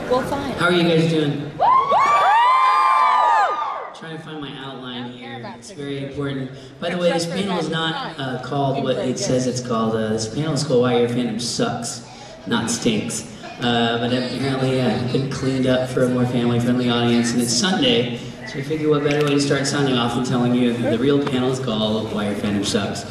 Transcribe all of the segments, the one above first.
Well, fine. How are you guys doing? Trying to find my outline here. It's very important. By the way, this panel is not called what it says it's called. This panel is called Why Your Fandom Sucks, not Stinks. But apparently it's been cleaned up for a more family-friendly audience, and it's Sunday, so I figure what better way to start Sunday off than telling you the real panel is called Why Your Fandom Sucks.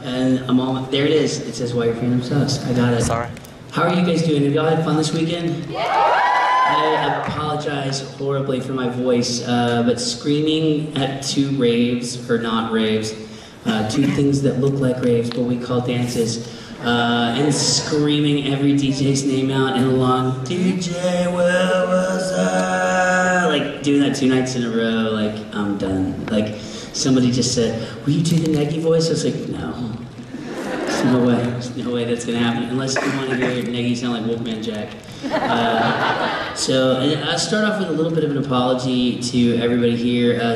And I'm all, there it is. It says Why Your Fandom Sucks. I got it. Sorry. How are you guys doing? Have y'all had fun this weekend? I apologize horribly for my voice, but screaming at two raves, or not raves, two things that look like raves, but we call dances, and screaming every DJ's name out in a long, DJ, where was I? Like, doing that 2 nights in a row, like, I'm done. Like, somebody just said, will you do the Nagy voice? I was like, no. There's no way that's gonna happen, unless you want to hear Nagy sound like Wolfman Jack. So I'll start off with a little bit of an apology to everybody here. There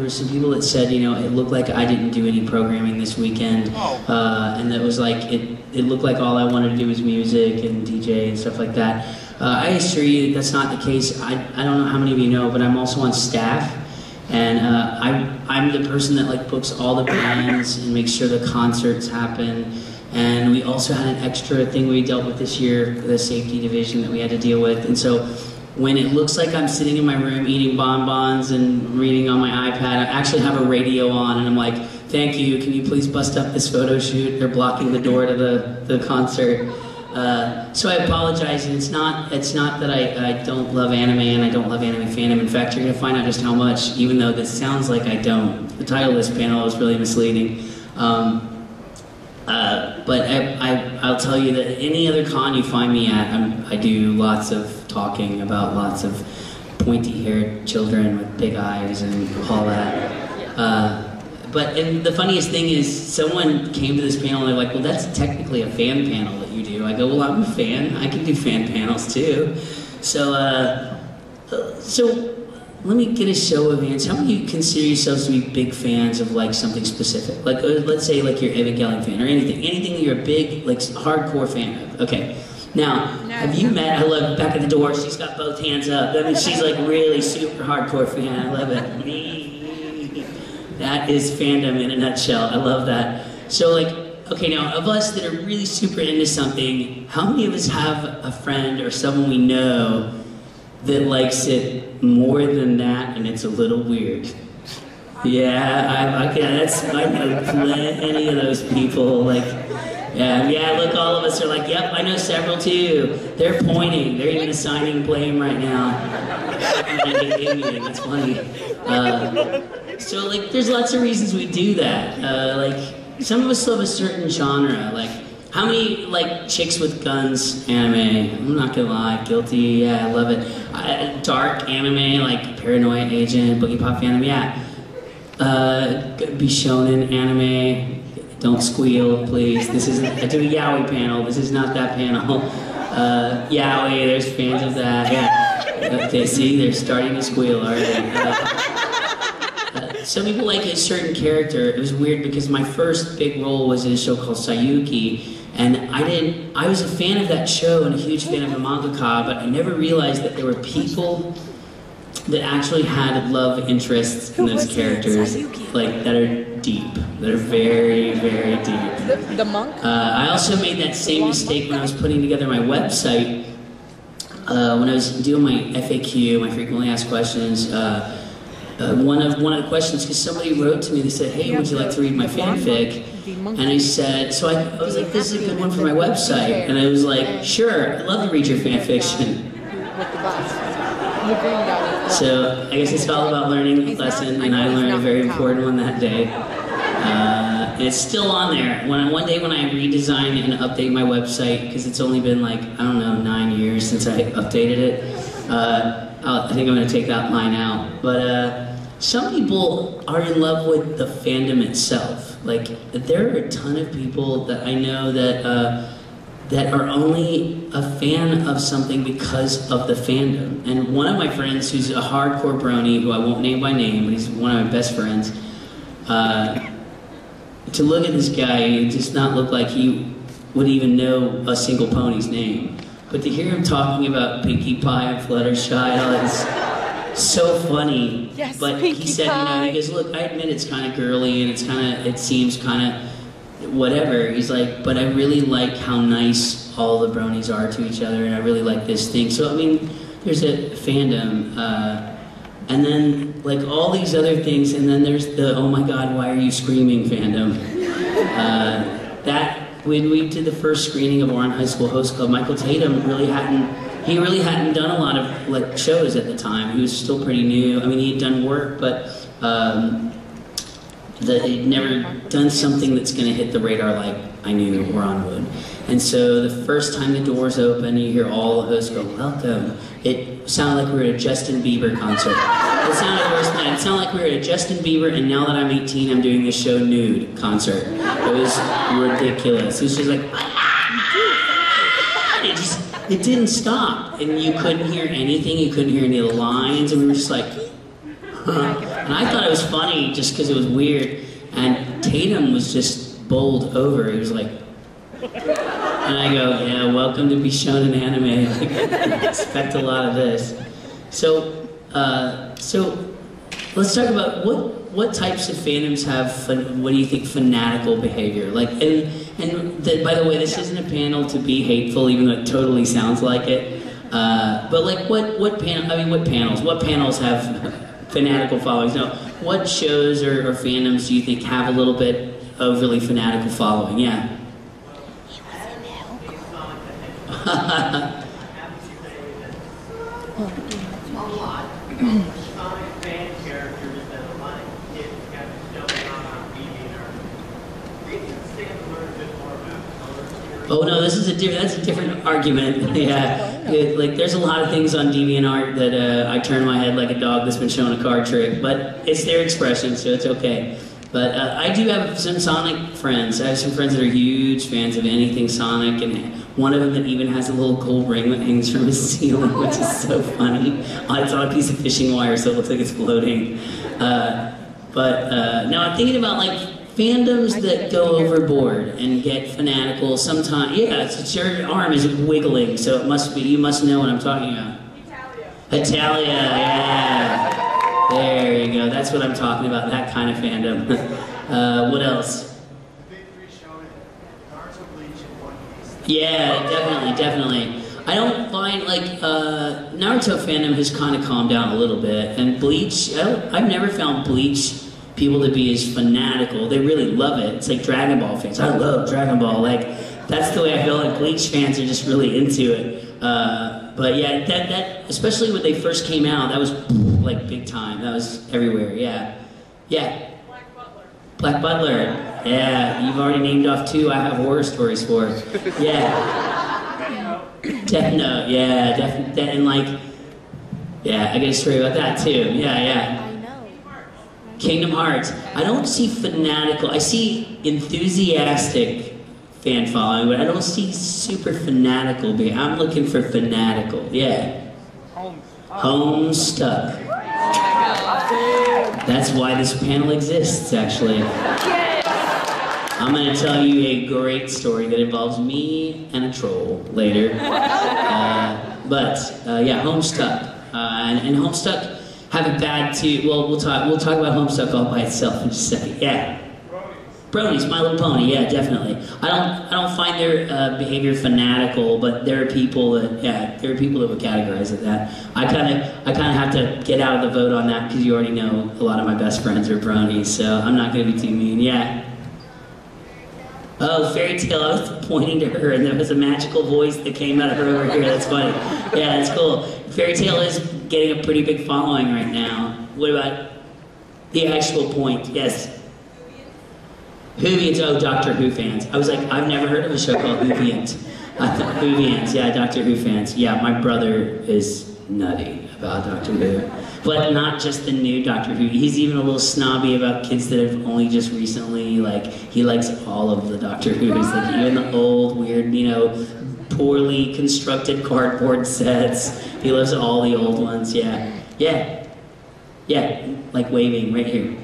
were some people that said, you know, it looked like I didn't do any programming this weekend, and that was like, it looked like all I wanted to do was music and DJ and stuff like that. I assure you that's not the case. I don't know how many of you know, but I'm also on staff. And I'm the person that like books all the bands and makes sure the concerts happen. And we also had an extra thing we dealt with this year, the safety division that we had to deal with. And so when it looks like I'm sitting in my room eating bonbons and reading on my iPad, I actually have a radio on and I'm like, thank you, can you please bust up this photo shoot? They're blocking the door to the concert. So I apologize, and it's not that I don't love anime and I don't love anime fandom. In fact, you're going to find out just how much, even though this sounds like I don't. The title of this panel is really misleading. But I'll tell you that any other con you find me at, I do lots of talking about lots of pointy-haired children with big eyes and all that. And the funniest thing is, someone came to this panel and they're like, well, that's technically a fan panel that you do. I go, well, I'm a fan. I can do fan panels too. So let me get a show of hands. How many of you consider yourselves to be big fans of like something specific? Like, let's say like you're Evangelion fan or anything that you're a big, like hardcore fan of. Okay. Now, have you met, I love back at the door, she's got both hands up. I mean, she's like really super hardcore fan. I love it. That is fandom in a nutshell. I love that. So like, okay, now of us that are really super into something, how many of us have a friend or someone we know that likes it more than that and it's a little weird? Yeah, I know plenty of those people. Like, yeah, look, all of us are like, yep, I know several too. They're pointing, they're even assigning blame right now. That's funny. So like, there's lots of reasons we do that. Like, some of us love a certain genre. Like, how many like chicks with guns anime? I'm not gonna lie, guilty. Yeah, I love it. Dark anime like Paranoia Agent, Boogie Pop Fandom. Yeah. Bishonen anime. Don't squeal, please. This isn't. I do a yaoi panel. This is not that panel. Yaoi. There's fans of that. Yeah. Okay. See, they're starting to squeal already. Some people like a certain character. It was weird because my first big role was in a show called Sayuki, and I was a fan of that show and a huge fan of the mangaka, but I never realized that there were people that actually had love interests in those characters, like that are deep, that are very, very deep. The monk? I also made that same mistake when I was putting together my website, when I was doing my FAQ, my frequently asked questions. One of the questions, because somebody wrote to me, they said, hey, would you like to read my fanfic? And I said, so I was like, this is a good one for my website. And I was like, sure, I'd love to read your fanfiction. So I guess it's all about learning a lesson, and I learned a very important one that day. And it's still on there. One day when I redesign and update my website, because it's only been like, I don't know, 9 years since I updated it, I think I'm going to take that line out. But some people are in love with the fandom itself. Like, there are a ton of people that I know that are only a fan of something because of the fandom. And one of my friends, who's a hardcore brony, who I won't name by name, but he's one of my best friends, to look at this guy, it does not look like he would even know a single pony's name. But to hear him talking about Pinkie Pie and Fluttershy, it's so funny. Yes, but Pinkie he said, Pie. he goes, look, I admit it's kind of girly and it seems kind of whatever. He's like, but I really like how nice all the bronies are to each other, and I really like this thing. So I mean, there's a fandom, and then like all these other things, and then there's the oh my God, why are you screaming fandom? That when we did the first screening of Warren High School Host Club, Michael Tatum really hadn't done a lot of like shows at the time. He was still pretty new. I mean, he had done work, but he'd never done something that's going to hit the radar like I knew Ron would. And so the first time the doors open, you hear all the hosts go, welcome. It sounded like we were at a Justin Bieber concert. It sounded worse than that. It sounded like we were at a Justin Bieber, and now that I'm 18, I'm doing this show nude concert. It was ridiculous. It was just like, it didn't stop. And you couldn't hear anything. You couldn't hear any of the lines. And we were just like, huh. And I thought it was funny just because it was weird. And Tatum was just bowled over. He was like, and I go, yeah, welcome to be shown in anime. Like, I expect a lot of this. So let's talk about what types of fandoms have, what do you think, fanatical behavior? Like, by the way, this isn't a panel to be hateful, even though it totally sounds like it. But like, what panels have fanatical followings? No, what shows or fandoms do you think have a little bit overly fanatical following? Yeah. Oh no, that's a different argument. Yeah, like there's a lot of things on DeviantArt that I turn my head like a dog that's been shown a card trick, but it's their expression, so it's okay. But I do have some Sonic friends. I have some friends that are huge fans of anything Sonic, and one of them that even has a little gold ring that hangs from his ceiling, which is so funny. It's on a piece of fishing wire, so it looks like it's floating. Now I'm thinking about like fandoms that go overboard and get fanatical. Sometimes, yeah, it's your arm is wiggling, so it must be. You must know what I'm talking about. Italia, yeah. There you go. That's what I'm talking about. That kind of fandom. What else? Yeah, definitely. I don't find like Naruto fandom has kind of calmed down a little bit, and Bleach. I've never found Bleach people to be as fanatical. They really love it. It's like Dragon Ball fans. I love Dragon Ball. Like that's the way I feel. Like Bleach fans are just really into it. But yeah, that especially when they first came out, that was like big time. That was everywhere. Yeah. Black Butler. Yeah, you've already named off two I have horror stories for. Yeah. Death Note. Yeah, and like, yeah, I got a story about that too. Yeah. Kingdom Hearts. I don't see fanatical. I see enthusiastic fan following, but I don't see super fanatical. I'm looking for fanatical. Yeah. Homestuck. That's why this panel exists, actually. I'm going to tell you a great story that involves me and a troll later. Yeah, Homestuck. And Homestuck have it bad too. Well, we'll talk about Homestuck all by itself in just a second. Yeah. Bronies, My Little Pony, yeah, definitely. I don't find their behavior fanatical, but there are people that would categorize it that. I kind of have to get out of the vote on that because you already know a lot of my best friends are bronies, so I'm not going to be too mean. Yeah. Oh, Fairy Tale, I was pointing to her and there was a magical voice that came out of her over here. That's funny. Yeah, that's cool. Fairy Tale is getting a pretty big following right now. What about the actual point? Yes. Whovians, oh, Doctor Who fans. I was like, I've never heard of a show called Whovians. Whovians, yeah, Doctor Who fans. Yeah, my brother is nutty about Doctor Who. But not just the new Doctor Who. He's even a little snobby about kids that have only just recently, like, he likes all of the Doctor Who's. Like, even the old, weird, poorly constructed cardboard sets. He loves all the old ones, yeah. Yeah, like waving right here.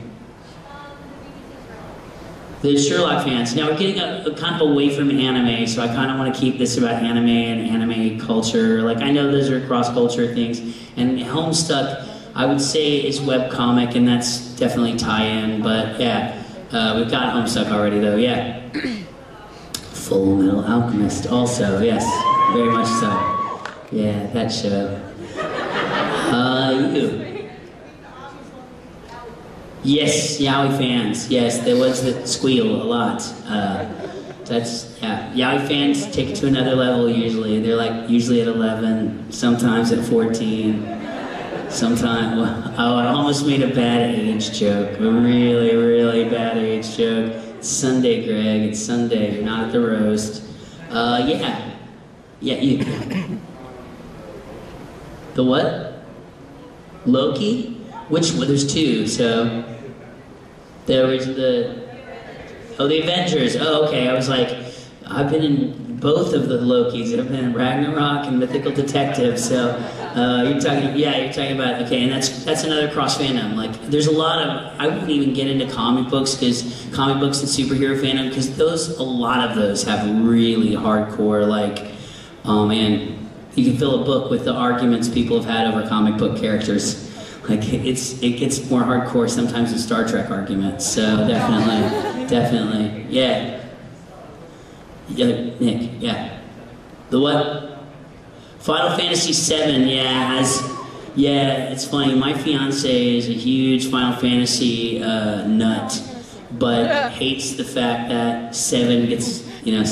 The Sherlock fans. Now we're getting kind of away from anime, so I kind of want to keep this about anime and anime culture. Like, I know those are cross-culture things, and Homestuck, I would say, is webcomic, and that's definitely tie-in, but yeah, we've got Homestuck already, though, yeah. Full Metal Alchemist, also, yes, very much so. Yeah, that show. You. Yes, Yaoi fans. Yes, there was the squeal a lot. That's, yeah. Yaoi fans take it to another level usually. They're like usually at 11, sometimes at 14. Sometimes, oh, I almost made a bad age joke. A really, really bad age joke. It's Sunday, Greg. It's Sunday. You're not at the roast. Yeah. Yeah, you. The what? Loki? Which, well, there's two, so. There was the Avengers. Oh, okay, I was like, I've been in both of the Lokis. I've been in Ragnarok and Mythical Detective, so you're talking about, okay, and that's another cross fandom. Like, there's a lot of, I wouldn't even get into comic books, because comic books and superhero fandom, because a lot of those have really hardcore, like, oh man, you can fill a book with the arguments people have had over comic book characters. Like, it gets more hardcore sometimes than Star Trek arguments, so definitely, yeah. Yeah, Nick, yeah. The what? Final Fantasy VII, yeah, it's funny, my fiance is a huge Final Fantasy nut, but hates the fact that 7 gets, you know,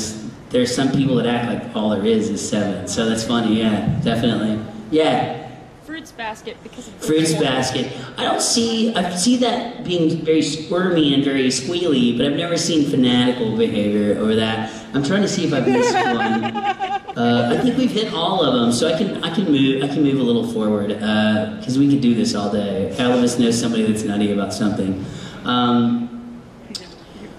there's some people that act like all there is 7, so that's funny, yeah, definitely, yeah. Fruits Basket, because of Fruits Basket. I see that being very squirmy and very squealy, but I've never seen fanatical behavior over that. I'm trying to see if I've missed one. I think we've hit all of them, so I can move a little forward, because we could do this all day. All of us know somebody that's nutty about something.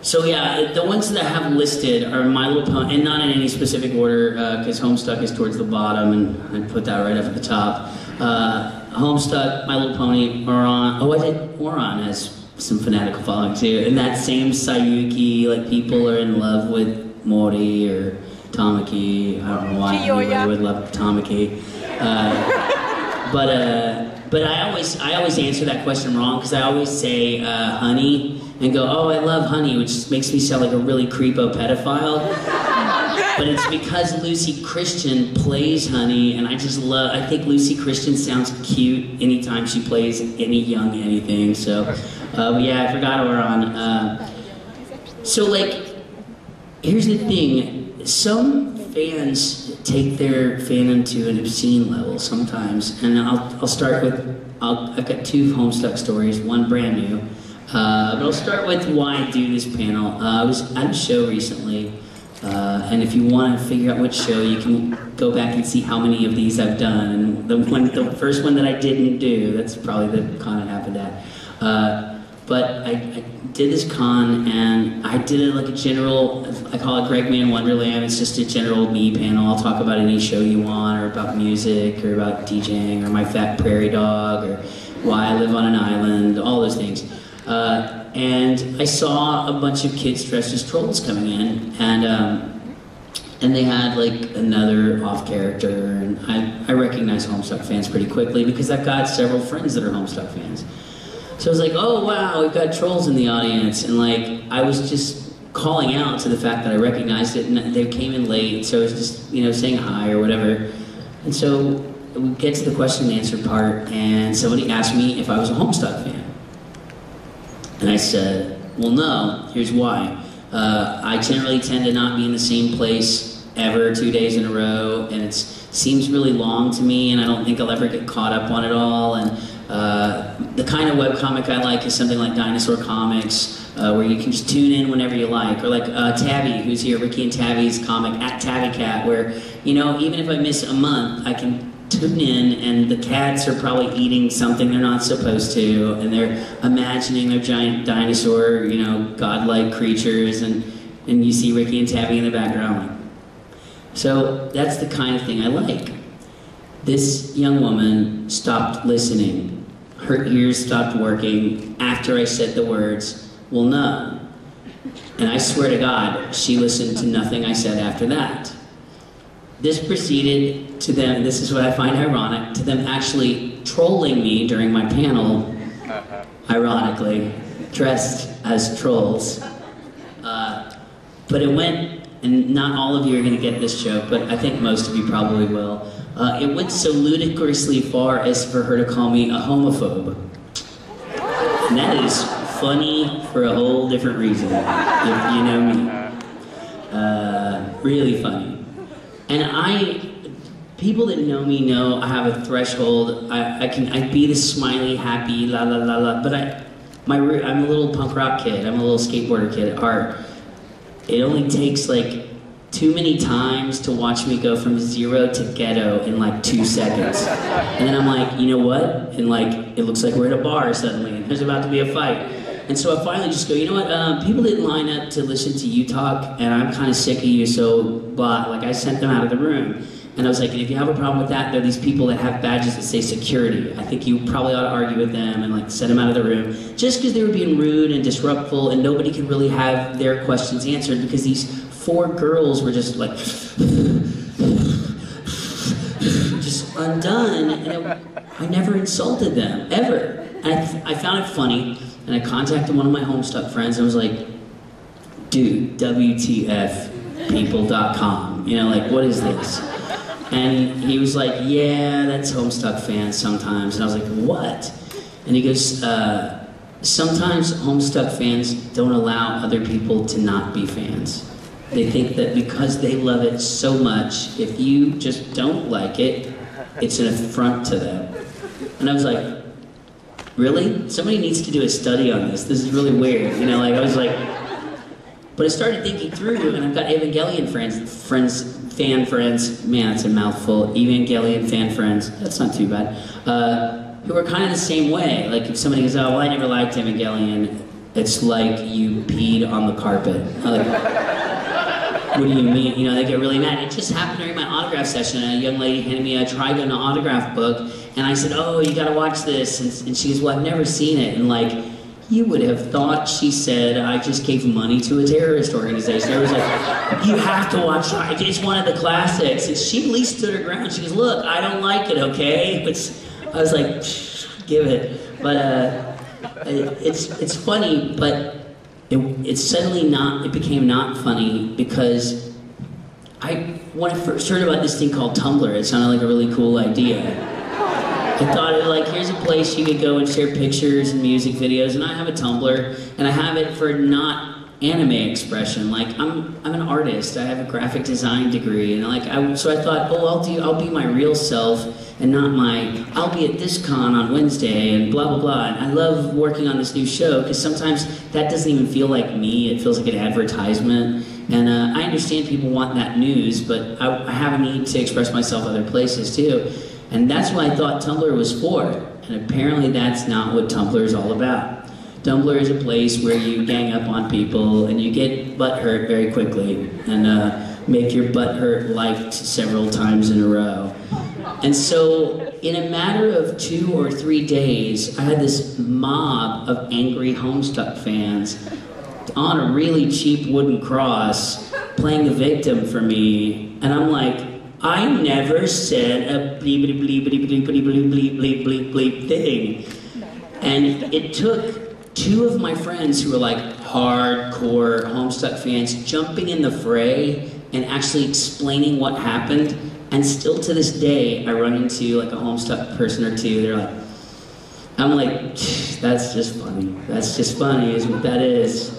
So yeah, the ones that I have listed are My Little Pony, and not in any specific order, because Homestuck is towards the bottom, and I put that right up at the top. Homestuck, My Little Pony, Oran. Oh, I did. Oran has some fanatical following too, and that same Sayuki, like people are in love with Mori or Tamaki. I don't know why anybody would love Tamaki. But I always answer that question wrong, because I always say honey and go, oh, I love honey, which makes me sound like a really creepo pedophile. But it's because Lucy Christian plays Honey, and I think Lucy Christian sounds cute anytime she plays any young anything, so, but yeah, I forgot Oran. So, like, here's the thing, some fans take their fandom to an obscene level sometimes, and I'll start with, I've got 2 Homestuck stories, one brand new, but I'll start with why I do this panel. I was at a show recently, and if you want to figure out which show, you can go back and see how many of these I've done. And the first one that I didn't do, that's probably the con it happened at. But I did this con, and I did it like a general, I call it Greg Man Wonderland. It's just a general me panel. I'll talk about any show you want, or about music, or about DJing, or my fat prairie dog, or why I live on an island, all those things. And I saw a bunch of kids dressed as trolls coming in, and they had like another off character, and I recognize Homestuck fans pretty quickly because I've got several friends that are Homestuck fans. So I was like, oh wow, we've got trolls in the audience, and like I was just calling out to the fact that I recognized it, and they came in late, so I was just, you know, saying hi or whatever. And so we get to the question and answer part, and somebody asked me if I was a Homestuck fan. And I said, well, no, here's why. I generally tend to not be in the same place ever 2 days in a row, and it seems really long to me, and I don't think I'll ever get caught up on it all. And the kind of webcomic I like is something like Dinosaur Comics, where you can just tune in whenever you like, or like Tabby, who's here, Ricky and Tabby's comic, at Tabby Cat, where, you know, even if I miss a month, I can tune in, and the cats are probably eating something they're not supposed to, and they're imagining their giant dinosaur, you know, godlike creatures, and you see Ricky and Tabby in the background. So that's the kind of thing I like. This young woman stopped listening. Her ears stopped working after I said the words, well, no. And I swear to God, she listened to nothing I said after that. This proceeded to them, and this is what I find ironic, to them actually trolling me during my panel, ironically, dressed as trolls. But it went, and not all of you are going to get this joke, but I think most of you probably will. It went so ludicrously far as for her to call me a homophobe. And that is funny for a whole different reason, if you know me. Really funny. And people that know me know I have a threshold. I be the smiley, happy, la la la la, but I'm a little punk rock kid. I'm a little skateboarder kid at heart. It only takes like too many times to watch me go from 0 to ghetto in like 2 seconds. And then I'm like, you know what? And like, it looks like we're at a bar suddenly, and there's about to be a fight. And so I finally just go, you know what? People didn't line up to listen to you talk, and I'm kind of sick of you, so blah. Like, I sent them out of the room. And I was like, and if you have a problem with that, there are these people that have badges that say security. I think you probably ought to argue with them and like send them out of the room. Just because they were being rude and disruptful and nobody could really have their questions answered because these 4 girls were just like, just undone. And I never insulted them, ever. And I found it funny, and I contacted one of my Homestuck friends and was like, dude, WTFpeople.com. You know, like, what is this? And he was like, yeah, that's Homestuck fans sometimes. And I was like, what? And he goes, sometimes Homestuck fans don't allow other people to not be fans. They think that because they love it so much, if you just don't like it, it's an affront to them. And I was like, really? Somebody needs to do a study on this. This is really weird. You know, like, I was like, but I started thinking through, and I've got Evangelion fan friends, man, it's a mouthful, Evangelion fan friends, that's not too bad, who are kind of the same way. Like, if somebody goes, oh, well, I never liked Evangelion, it's like you peed on the carpet. I'm like, what do you mean? You know, they get really mad. It just happened during my autograph session. A young lady handed me a Trigun autograph book, and I said, oh, you gotta watch this, and she goes, well, I've never seen it, and like, you would have thought she said, I just gave money to a terrorist organization. I was like, you have to watch it. It's one of the classics. And she at least stood her ground. She goes, look, I don't like it, okay? I was like, give it. But it's funny, but it became not funny because when I first heard about this thing called Tumblr, it sounded like a really cool idea. I thought, like, here's a place you could go and share pictures and music videos, and I have a Tumblr, and I have it for not anime expression. Like, I'm an artist. I have a graphic design degree, and like, so I thought, oh, I'll be my real self, and not I'll be at this con on Wednesday, and blah blah blah. And I love working on this new show because sometimes that doesn't even feel like me. It feels like an advertisement. And I understand people want that news, but I have a need to express myself other places too. And that's what I thought Tumblr was for. And apparently that's not what Tumblr is all about. Tumblr is a place where you gang up on people and you get butt hurt very quickly and make your butt hurt liked several times in a row. And so in a matter of 2 or 3 days, I had this mob of angry Homestuck fans on a really cheap wooden cross playing the victim for me. And I'm like, I never said a bleep bleep bleep bleep bleep bleep bleep bleep bleep bleep thing. And it took 2 of my friends who were like hardcore Homestuck fans jumping in the fray and actually explaining what happened. And still to this day, I run into like a Homestuck person or 2. They're like, I'm like, that's just funny. That's just funny is what that is.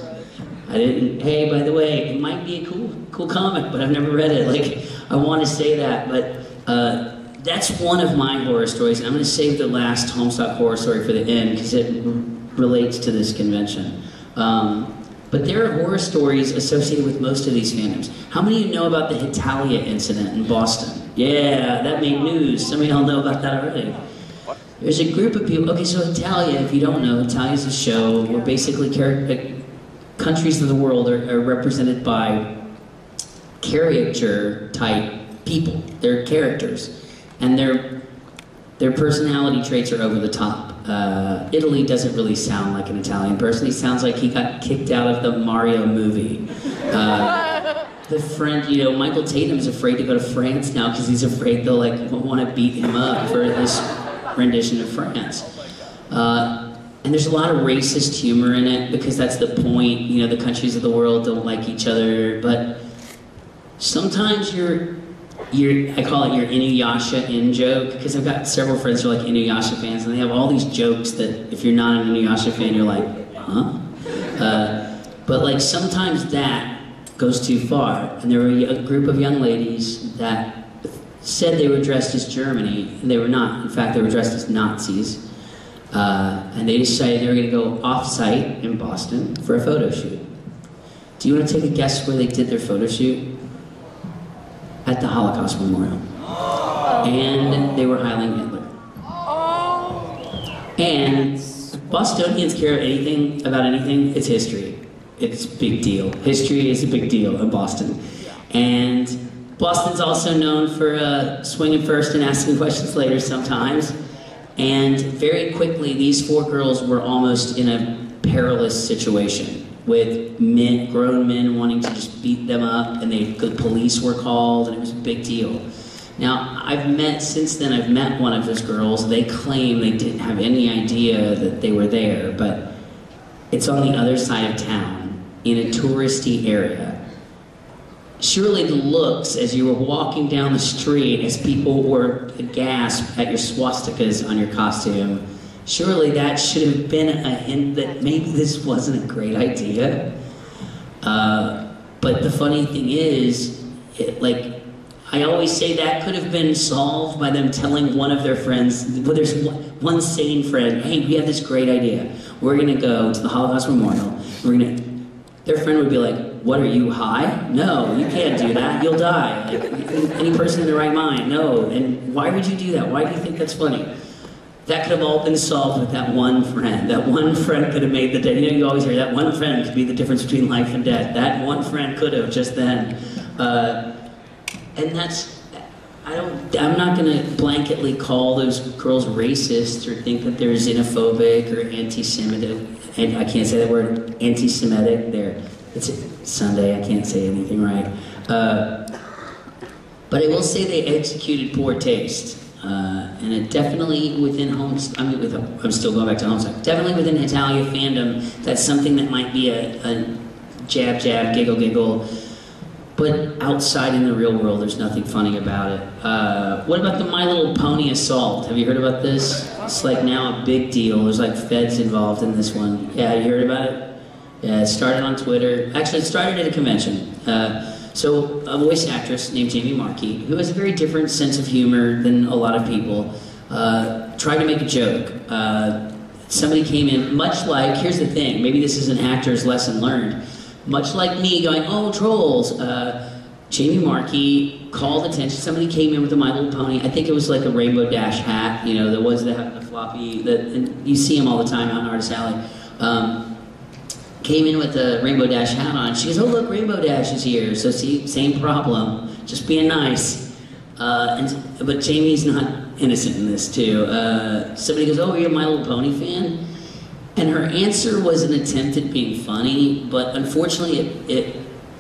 Hey, by the way, it might be a cool comic, but I've never read it. Like, I want to say that, but that's one of my horror stories, and I'm going to save the last Homestuck horror story for the end because it relates to this convention. But there are horror stories associated with most of these fandoms. How many of you know about the Hitalia incident in Boston? Yeah, that made news. Some of y'all know about that already. There's a group of people. Okay, so Hitalia, if you don't know, Hitalia is a show where basically countries of the world are represented by caricature type people. They're characters. And they're Their personality traits are over the top. Italy doesn't really sound like an Italian person. He sounds like he got kicked out of the Mario movie. The French, you know, Michael Tatum's afraid to go to France now because he's afraid they'll like want to beat him up for this rendition of France. And there's a lot of racist humor in it because that's the point. You know, the countries of the world don't like each other, but sometimes I call it your Inuyasha in-joke, because I've got several friends who are like Inuyasha fans, and they have all these jokes that if you're not an Inuyasha fan, you're like, huh? But like sometimes that goes too far, and there were a group of young ladies that said they were dressed as Germany, and they were not. In fact, they were dressed as Nazis, and they decided they were going to go off-site in Boston for a photo shoot. Do you want to take a guess where they did their photo shoot? At the Holocaust Memorial. And they were Heiling Hitler. And Bostonians care about anything, it's history. It's a big deal. History is a big deal in Boston. And Boston's also known for swinging first and asking questions later sometimes. And very quickly, these 4 girls were almost in a perilous situation, with grown men wanting to just beat them up, and the police were called, and it was a big deal. Now, since then I've met one of those girls. They claim they didn't have any idea that they were there, but it's on the other side of town, in a touristy area. Surely the looks as you were walking down the street, as people were aghast at your swastikas on your costume, surely that should have been a hint that maybe this wasn't a great idea. But the funny thing is, I always say that could have been solved by them telling one of their friends, well, there's one sane friend, hey, we have this great idea. We're gonna go to the Holocaust Memorial. Their friend would be like, what, are you high? No, you can't do that, you'll die. Like, any person in their right mind, no. And why would you do that? Why do you think that's funny? That could have all been solved with that one friend. That one friend could have made the difference. You know, you always hear that one friend could be the difference between life and death. That one friend could have just then. And that's, I'm not gonna blanketly call those girls racist or think that they're xenophobic or anti-Semitic. And I can't say that word, anti-Semitic. It's Sunday, I can't say anything right. But I will say they executed poor taste. And it definitely within I'm still going back to Homestuck. Definitely within Italia fandom, that's something that might be a jab, giggle, giggle. But outside in the real world, there's nothing funny about it. What about the My Little Pony assault? Have you heard about this? It's like now a big deal. There's like feds involved in this one. Yeah, you heard about it? Yeah, it started on Twitter. Actually, it started at a convention. So a voice actress named Jamie Markey, who has a very different sense of humor than a lot of people, tried to make a joke. Somebody came in, much like, here's the thing, maybe this is an actor's lesson learned, much like me going, oh, trolls, Jamie Markey called attention, somebody came in with a My Little Pony, I think it was like a Rainbow Dash hat, you know, the ones that have the floppy, and you see them all the time out in Artist Alley. Came in with a Rainbow Dash hat on. She goes, oh look, Rainbow Dash is here. So see, same problem, just being nice. But Jamie's not innocent in this too. Somebody goes, oh, are you a My Little Pony fan? And her answer was an attempt at being funny, but unfortunately it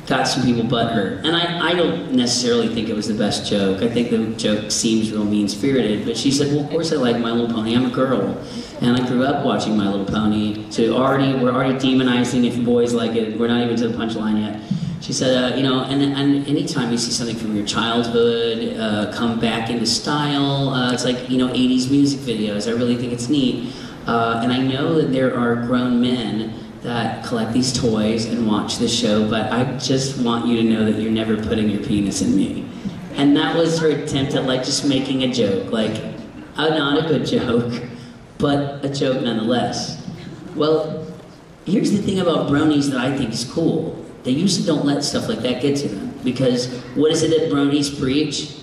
got some people butthurt. And I don't necessarily think it was the best joke. I think the joke seems real mean-spirited, but she said, well, of course I like My Little Pony, I'm a girl. And I grew up watching My Little Pony, so we're already demonizing if boys like it. We're not even to the punchline yet. She said, you know, and anytime you see something from your childhood come back into style, it's like, you know, 80s music videos. I really think it's neat. And I know that there are grown men that collect these toys and watch this show, but I just want you to know that you're never putting your penis in me. And that was her attempt at like just making a joke, like, not a good joke, but a joke nonetheless. Well, here's the thing about bronies that I think is cool. They usually don't let stuff like that get to them, because what is it that bronies preach?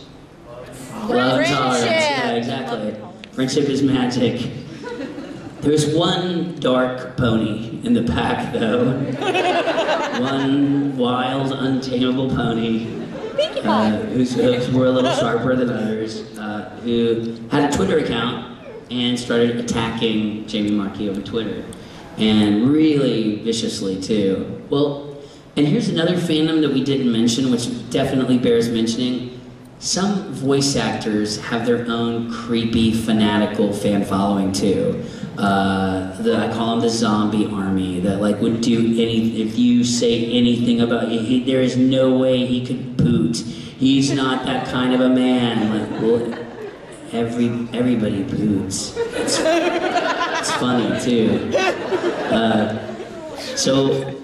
Love and tolerance. Yeah, exactly. Friendship is magic. There's one dark pony in the pack, though. One wild, untamable pony. who were a little sharper than others, who had a Twitter account and started attacking Jamie Marchi over Twitter, and really viciously too. Well, and here's another fandom that we didn't mention, which definitely bears mentioning. Some voice actors have their own creepy, fanatical fan following too. I call them the zombie army, that like would do if you say anything about there is no way he could poot. He's not that kind of a man. Like, well, everybody poots. It's funny too. So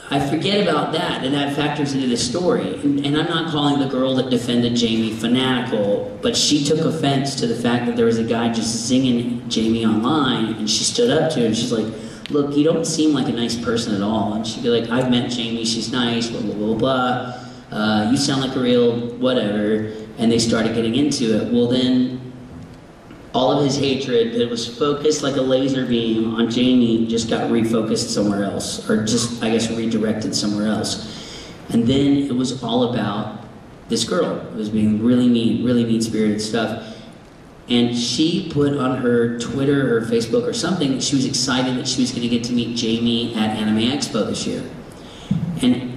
I forget about that, and that factors into the story. And I'm not calling the girl that defended Jamie fanatical, but she took offense to the fact that there was a guy just zinging Jamie online, and she stood up to him, and she's like, look, you don't seem like a nice person at all. And she'd be like, I've met Jamie, she's nice, blah, blah, blah, blah. You sound like a real whatever. And they started getting into it. Well then, all of his hatred that was focused like a laser beam on Jamie just got refocused somewhere else, or just, I guess, redirected somewhere else. And then it was all about this girl who was being really mean-spirited stuff. And she put on her Twitter or Facebook or something, she was excited that she was going to get to meet Jamie at Anime Expo this year. And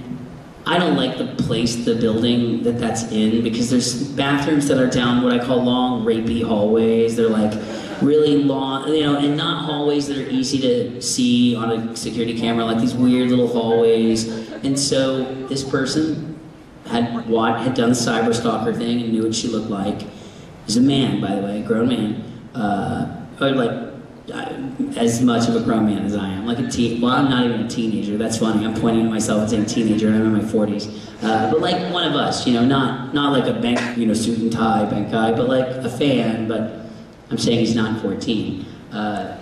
I don't like the place, the building that's in, because there's bathrooms that are down what I call long, rapey hallways. They're like really long, you know, and not hallways that are easy to see on a security camera, like these weird little hallways. And so this person had done the cyber stalker thing and knew what she looked like. He's a man, by the way, a grown man, or like as much of a grown man as I am, like a teen. Well, I'm not even a teenager. That's funny. I'm pointing at myself and saying teenager, and I'm in my 40s. But like one of us, you know, not like a bank, you know, suit and tie bank guy, but like a fan. But I'm saying he's not 14.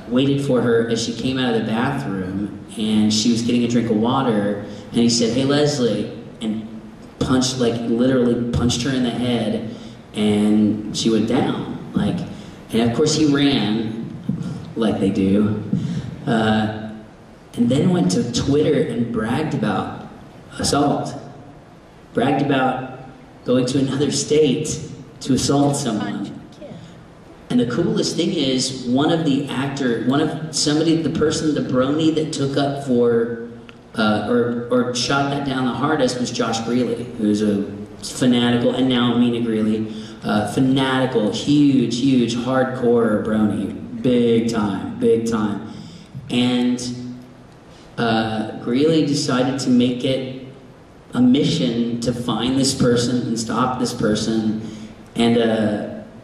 Waited for her as she came out of the bathroom, and she was getting a drink of water, and he said, "Hey, Leslie," and punched, like literally punched her in the head, and she went down. Like, and of course he ran, like they do, and then went to Twitter and bragged about assault. Bragged about going to another state to assault someone. And the coolest thing is, the person, the brony that took up for, or shot that down the hardest was Josh Greeley, who's a fanatical, and now Mina Greeley, fanatical, huge, hardcore brony. Big time. And Greeley decided to make it a mission to find this person and stop this person. And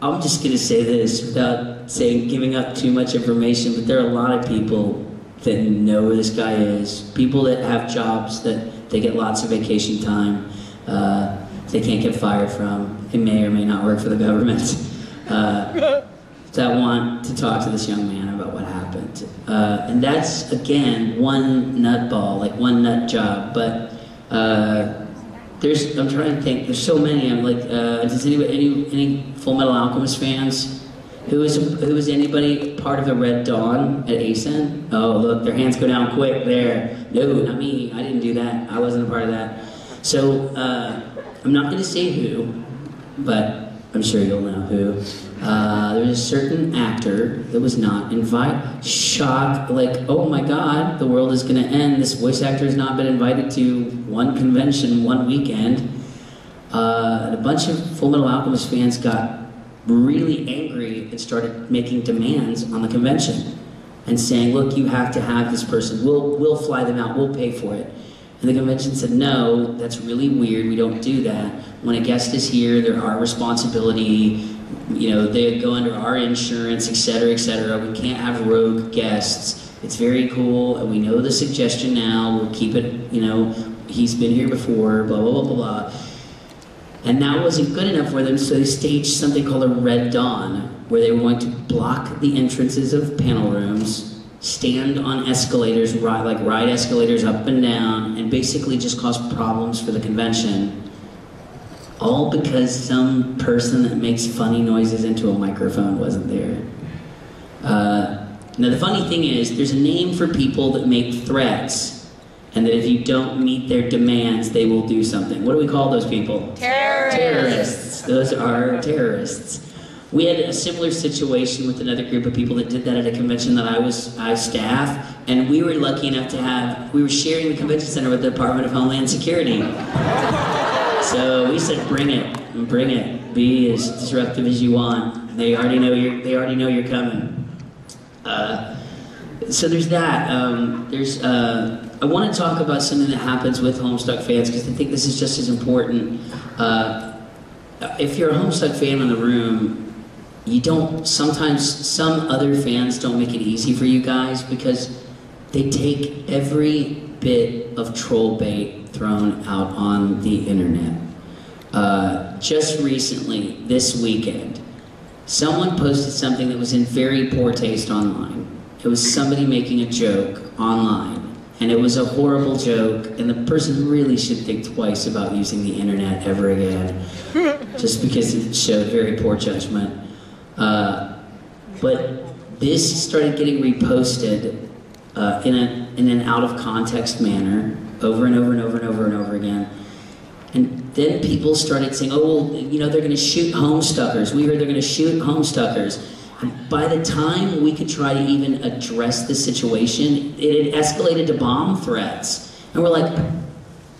I'm just gonna say this without giving up too much information, but there are a lot of people that know who this guy is. People that have jobs that they get lots of vacation time, they can't get fired from. They may or may not work for the government. That want to talk to this young man about what happened. And that's, again, one nutball, like one nut job, but I'm trying to think, there's so many. I'm like, does anybody, any Full Metal Alchemist fans? Who is anybody part of the Red Dawn at ASEN? Oh, look, their hands go down quick there. No, not me, I didn't do that. I wasn't a part of that. So, I'm not gonna say who, but I'm sure you'll know who. There's a certain actor that was not invited. Shock, like, oh my God, the world is gonna end. This voice actor has not been invited to one convention, one weekend. And a bunch of Full Metal Alchemist fans got really angry and started making demands on the convention and saying, look, you have to have this person. We'll fly them out, we'll pay for it. And the convention said, no, that's really weird, we don't do that. When a guest is here, they're our responsibility. You know, they go under our insurance, etc., etc. We can't have rogue guests. It's very cool, and we know the suggestion now. We'll keep it, you know, he's been here before, blah, blah, blah, blah, blah. And that wasn't good enough for them, so they staged something called a Red Dawn, where they were going to block the entrances of panel rooms, stand on escalators, ride escalators up and down, and basically just cause problems for the convention. All because some person that makes funny noises into a microphone wasn't there. Now the funny thing is, there's a name for people that make threats, and that if you don't meet their demands, they will do something. What do we call those people? Terrorists. Terrorists. Those are terrorists. We had a similar situation with another group of people that did that at a convention that I staff, and we were lucky enough to we were sharing the convention center with the Department of Homeland Security. So we said, bring it, be as disruptive as you want. They already know you're coming. So there's that. I want to talk about something that happens with Homestuck fans, because I think this is just as important. If you're a Homestuck fan in the room, sometimes some other fans don't make it easy for you guys, because they take every bit of troll bait thrown out on the internet. Just recently, this weekend, someone posted something that was in very poor taste online. It was somebody making a joke online, and it was a horrible joke, and the person really should think twice about using the internet ever again, just because it showed very poor judgment. But this started getting reposted in an out-of-context manner over and over and over and over and over again. And then people started saying, oh, well, you know, they're going to shoot Homestuckers. We heard they're going to shoot Homestuckers. And by the time we could try to even address the situation, it had escalated to bomb threats. And we're like,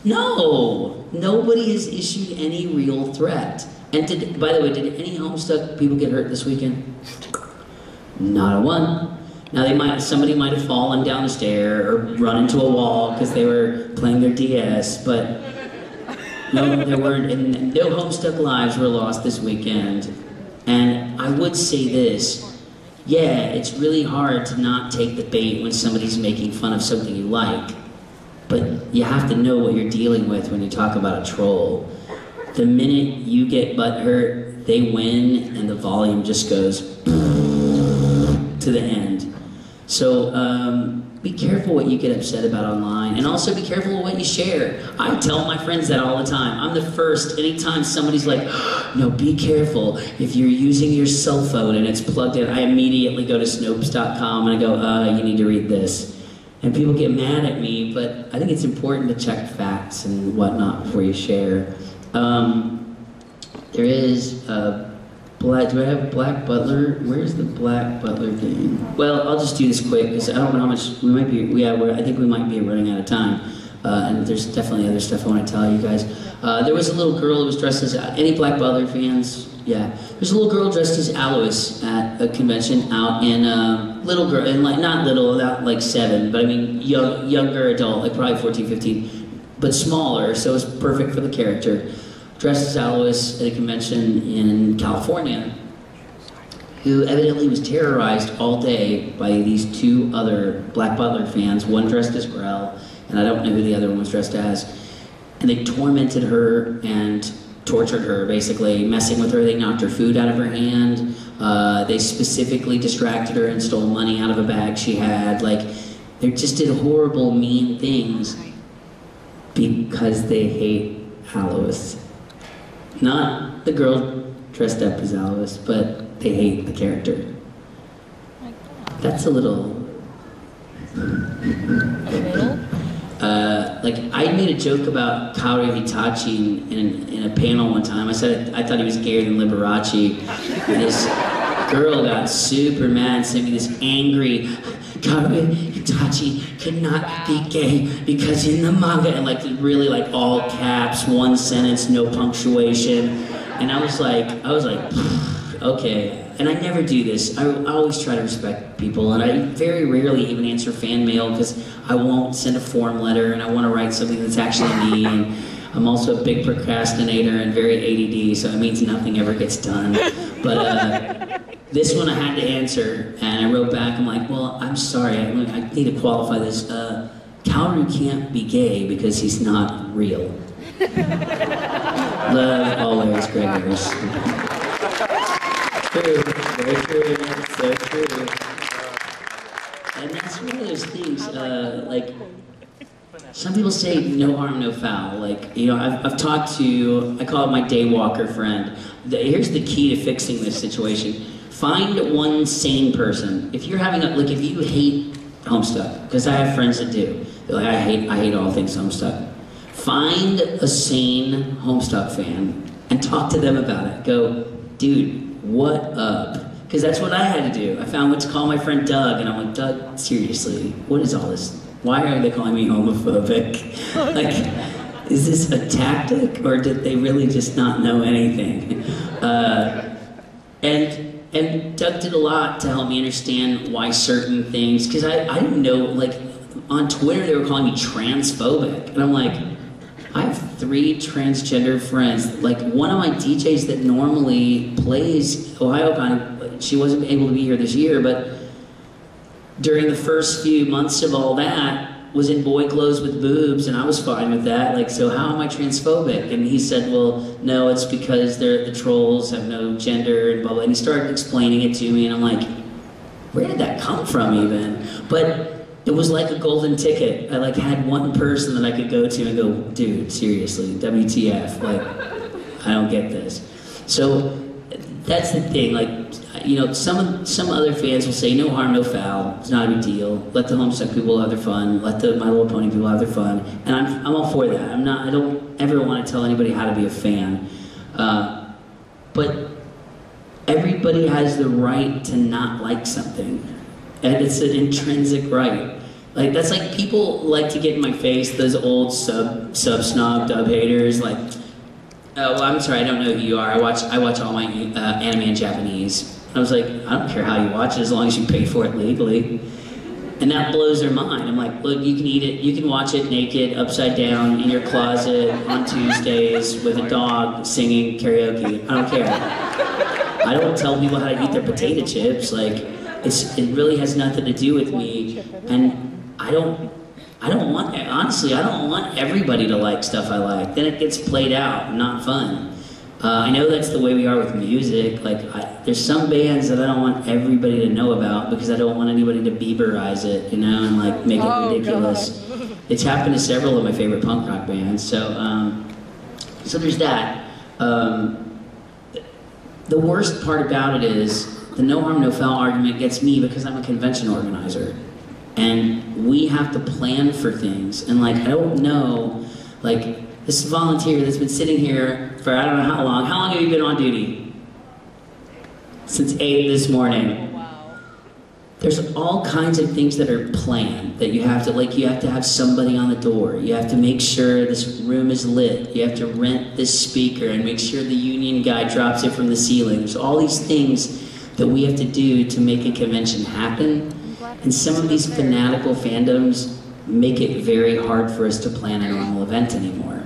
no, nobody has issued any real threat. And by the way, did any Homestuck people get hurt this weekend? Not a one. Now somebody might have fallen down the stair or run into a wall because they were playing their DS, but no, there weren't, and no Homestuck lives were lost this weekend. And I would say this, yeah, it's really hard to not take the bait when somebody's making fun of something you like, but you have to know what you're dealing with when you talk about a troll. The minute you get butthurt, they win, and the volume just goes to the end. So be careful what you get upset about online, and also be careful what you share. I tell my friends that all the time. I'm the first, anytime somebody's like, no, be careful. If you're using your cell phone and it's plugged in, I immediately go to Snopes.com and I go, you need to read this. And people get mad at me, but I think it's important to check facts and whatnot before you share. There is do I have Black Butler? Where's the Black Butler thing? Well, I'll just do this quick because I don't know how much we might be. I think we might be running out of time, and there's definitely other stuff I want to tell you guys. There was a little girl who was dressed as any Black Butler fans. Yeah, there's a little girl dressed as Alois at a convention out in little girl, and like not like 7, but I mean younger adult, like probably 14, 15, but smaller, so it's perfect for the character. Dressed as Alois at a convention in California, who evidently was terrorized all day by these 2 other Black Butler fans, one dressed as Grell, and I don't know who the other one was dressed as. And they tormented her and tortured her, basically, messing with her. They knocked her food out of her hand. They specifically distracted her and stole money out of a bag she had. Like, they just did horrible, mean things because they hate Alois. Not the girl dressed up as Alois, but they hate the character. That's a little... like, I made a joke about Kaoru Hitachi in a panel one time. I said I thought he was gayer than Liberace. And this girl got super mad and sent me this angry, Kaoru Hitachi cannot be gay because in the manga, and like really like all caps, one sentence, no punctuation. And I was like, okay. And I never do this. I always try to respect people, and I very rarely even answer fan mail because I won't send a form letter, and I want to write something that's actually me. And I'm also a big procrastinator and very ADD, so it means nothing ever gets done. But this one I had to answer, and I wrote back. I'm like, well, I'm sorry. I need to qualify this. Kaoru can't be gay because he's not real. Love always, Gregors. True, very true, so true. And that's one of those things, like, some people say no harm, no foul. Like, you know, I've talked to, I call it my daywalker friend. Here's the key to fixing this situation. Find one sane person. If you're having if you hate Homestuck, because I have friends that do, They're like, I hate all things Homestuck. Find a sane Homestuck fan and talk to them about it. Go, dude, what up? Because that's what I had to do. I went to call my friend Doug, and I'm like, Doug, seriously, what is all this? Why are they calling me homophobic? Like, is this a tactic, or did they really just not know anything? And Doug did a lot to help me understand why certain things, because I didn't know, like, on Twitter they were calling me transphobic, and I'm like, I have 3 transgender friends. Like, one of my DJs that normally plays Ohayocon, she wasn't able to be here this year, but during the first few months of all that, was in boy clothes with boobs, and I was fine with that. Like, so how am I transphobic? And he said, well, no, it's because the trolls have no gender and blah, blah. And he started explaining it to me, and I'm like, where did that come from even? But it was like a golden ticket. I like had one person that I could go to and go, dude, seriously, WTF, like, I don't get this. So that's the thing, like, you know, some other fans will say, no harm, no foul, it's not a big deal. Let the Homestuck people have their fun, let the My Little Pony people have their fun, and I'm all for that. I don't ever want to tell anybody how to be a fan. But everybody has the right to not like something. And it's an intrinsic right. Like, that's like, people like to get in my face, those old sub-snob dub haters, like, oh, well, I'm sorry, I don't know who you are. I watch all my anime in Japanese. I was like, I don't care how you watch it as long as you pay for it legally. And that blows their mind. I'm like, look, you can eat it, you can watch it naked, upside down, in your closet, on Tuesdays, with a dog singing karaoke. I don't care. I don't tell people how to eat their potato chips. Like, it really has nothing to do with me. And I don't want, honestly, I don't want everybody to like stuff I like. Then it gets played out, not fun. I know that's the way we are with music. Like, there's some bands that I don't want everybody to know about because I don't want anybody to Bieberize it, you know, and like make it ridiculous. God. It's happened to several of my favorite punk rock bands. So, so there's that. The worst part about it is the no harm, no foul argument gets me because I'm a convention organizer. And we have to plan for things. And like, I don't know, like, this volunteer that's been sitting here for I don't know how long. How long have you been on duty? Since 8 this morning. Wow. There's all kinds of things that are planned that you have to, like, you have to have somebody on the door. You have to make sure this room is lit. You have to rent this speaker and make sure the union guy drops it from the ceiling. There's all these things that we have to do to make a convention happen. And some of these fanatical fandoms make it very hard for us to plan a normal event anymore.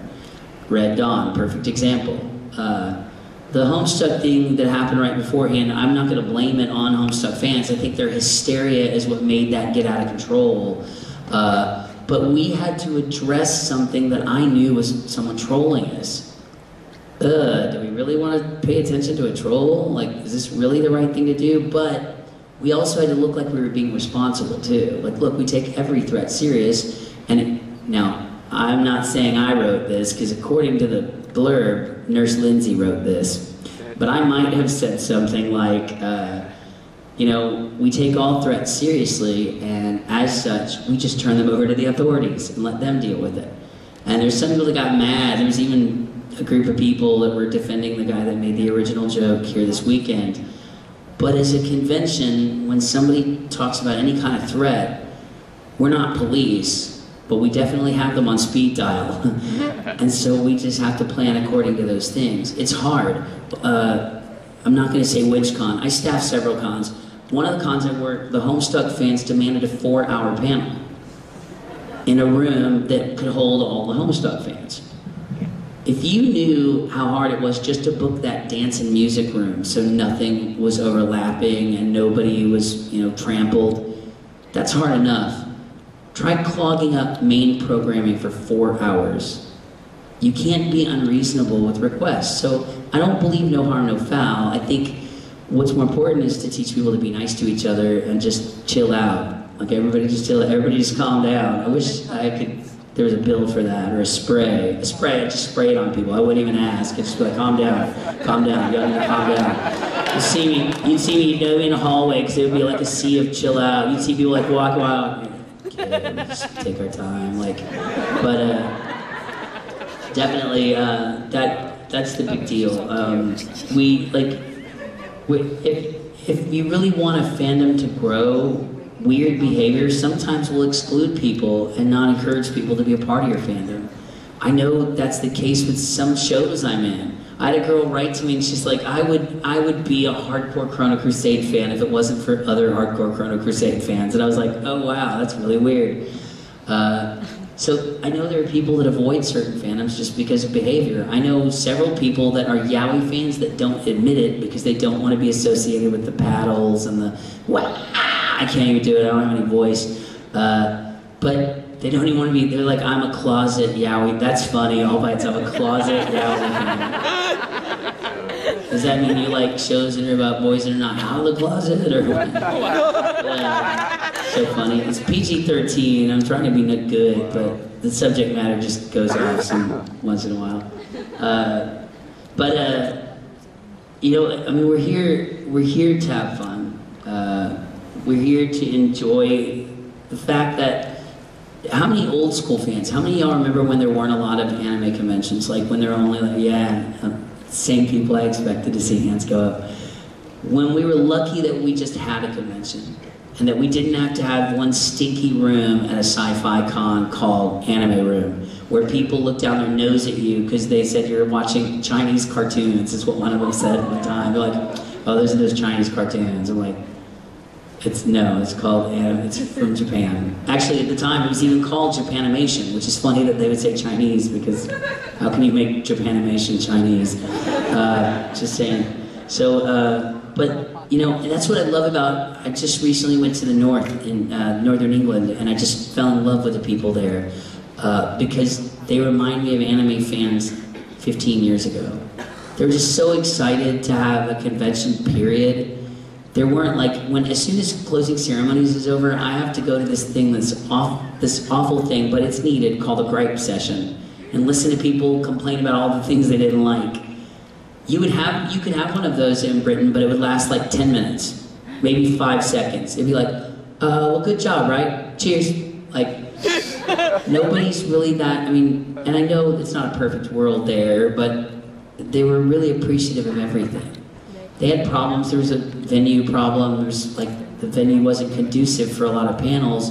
Red Dawn, perfect example. The Homestuck thing that happened right beforehand, I'm not going to blame it on Homestuck fans. I think their hysteria is what made that get out of control. But we had to address something that I knew was someone trolling us. Do we really want to pay attention to a troll? Like, is this really the right thing to do? But we also had to look like we were being responsible too. Like, look, we take every threat serious. And now, I'm not saying I wrote this, because according to the blurb, Nurse Lindsay wrote this. But I might have said something like, you know, we take all threats seriously, and as such, we just turn them over to the authorities and let them deal with it. And there's some people that got mad. There's even a group of people that were defending the guy that made the original joke here this weekend. But as a convention, when somebody talks about any kind of threat, we're not police, but we definitely have them on speed dial. And so we just have to plan according to those things. It's hard. I'm not gonna say which con. I staff several cons. One of the cons I worked, the Homestuck fans demanded a 4-hour panel in a room that could hold all the Homestuck fans. If you knew how hard it was just to book that dance and music room so nothing was overlapping and nobody was, you know, trampled, that's hard enough. Try clogging up main programming for 4 hours. You can't be unreasonable with requests. So I don't believe no harm, no foul. I think what's more important is to teach people to be nice to each other and just chill out. Like, everybody just chill out, everybody just calm down. I wish I could, there was a bill for that, or a spray. A spray, I'd just spray it on people. I wouldn't even ask. I'd just be like, calm down, you all need to calm down. You'd see me, you'd know me in a hallway, because it would be like a sea of chill out. You'd see people like walk out. okay, we'll just take our time, like, but definitely that's the big deal. If you really want a fandom to grow, weird behavior sometimes will exclude people and not encourage people to be a part of your fandom. I know that's the case with some shows I'm in. I had a girl write to me and she's like, I would be a hardcore Chrono Crusade fan if it wasn't for other hardcore Chrono Crusade fans. And I was like, oh wow, that's really weird. So I know there are people that avoid certain fandoms just because of behavior. I know several people that are yaoi fans that don't admit it because they don't want to be associated with the paddles and the, I can't even do it, I don't have any voice. But they don't even want to be, they're like, I'm a closet yaoi. That's funny, all by itself, a closet yaoi fan. Does that mean you like shows that are about boys that are not out of the closet, or what? So funny. It's PG-13, I'm trying to be good, but the subject matter just goes off once in a while. You know, I mean, we're here to have fun. We're here to enjoy the fact that, how many old school fans, how many of y'all remember when there weren't a lot of anime conventions, like when there were only like, same people I expected to see hands go up. When we were lucky that we just had a convention, and that we didn't have to have one stinky room at a sci-fi con called Anime Room, where people looked down their nose at you because they said you're watching Chinese cartoons, is what one of them said at the time. They're like, oh, those are those Chinese cartoons. I'm like, it's called anime, it's from Japan. Actually, at the time, it was even called Japanimation, which is funny that they would say Chinese, because how can you make Japanimation Chinese? Just saying. So, but, you know, that's what I love about, I just recently went to the north, in northern England, and I just fell in love with the people there, because they remind me of anime fans 15 years ago. They were just so excited to have a convention, period. There weren't like, as soon as closing ceremonies is over, I have to go to this thing this awful thing, but it's needed, called a gripe session, and listen to people complain about all the things they didn't like. You could have one of those in Britain, but it would last like 10 minutes, maybe 5 seconds. It'd be like, well, good job, right? Cheers. Like, nobody's really that, I mean, and I know it's not a perfect world there, but they were really appreciative of everything. They had problems. There was a venue problem. There's like, the venue wasn't conducive for a lot of panels.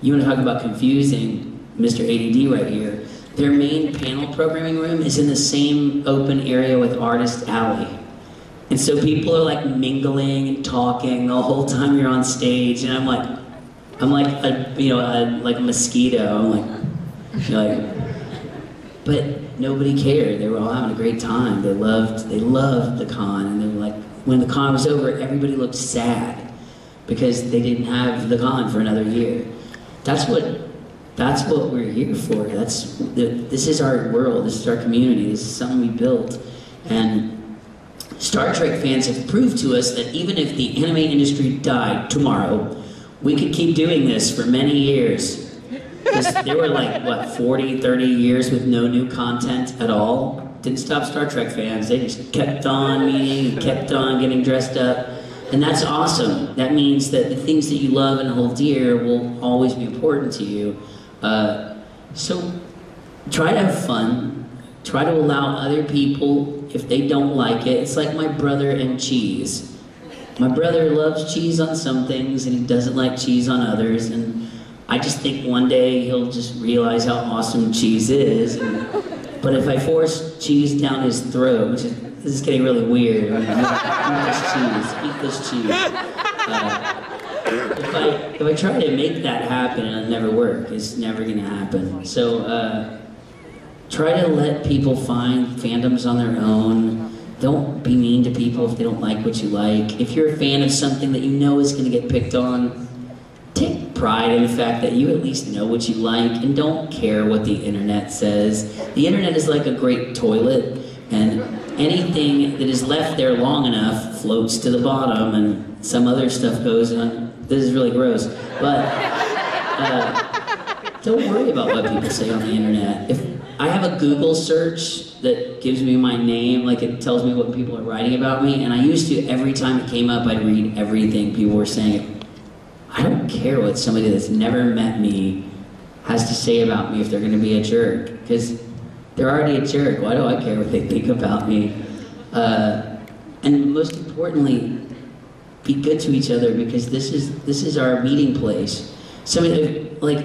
You want to talk about confusing, Mr. ADD right here. Their main panel programming room is in the same open area with Artist Alley. And so people are like mingling and talking the whole time you're on stage, and I'm like a mosquito. I'm like, but nobody cared. They were all having a great time. They loved the con, and they were like, when the con was over, everybody looked sad because they didn't have the con for another year. That's what we're here for. This is our world. This is our community. This is something we built. And Star Trek fans have proved to us that even if the anime industry died tomorrow, we could keep doing this for many years. Because there were like, what, 40, 30 years with no new content at all. Didn't stop Star Trek fans. They just kept on meeting and kept on getting dressed up. And that's awesome. That means that the things that you love and hold dear will always be important to you. So try to have fun. Try to allow other people, if they don't like it. It's like my brother and cheese. My brother loves cheese on some things and he doesn't like cheese on others. And I just think one day he'll just realize how awesome cheese is. But if I force cheese down his throat, which is, this is getting really weird. Eat this cheese. If I try to make that happen, it'll never work. It's never gonna happen. So try to let people find fandoms on their own. Don't be mean to people if they don't like what you like. If you're a fan of something that you know is gonna get picked on, take pride in the fact that you at least know what you like and don't care what the internet says. The internet is like a great toilet, and anything that is left there long enough floats to the bottom and some other stuff goes on. This is really gross, but don't worry about what people say on the internet. If I have a Google search that gives me my name, like it tells me what people are writing about me, and I used to, every time it came up, I'd read everything people were saying. I don't care what somebody that's never met me has to say about me if they're going to be a jerk, because they're already a jerk. Why do I care what they think about me? And most importantly, be good to each other, because this is our meeting place. Somebody, like,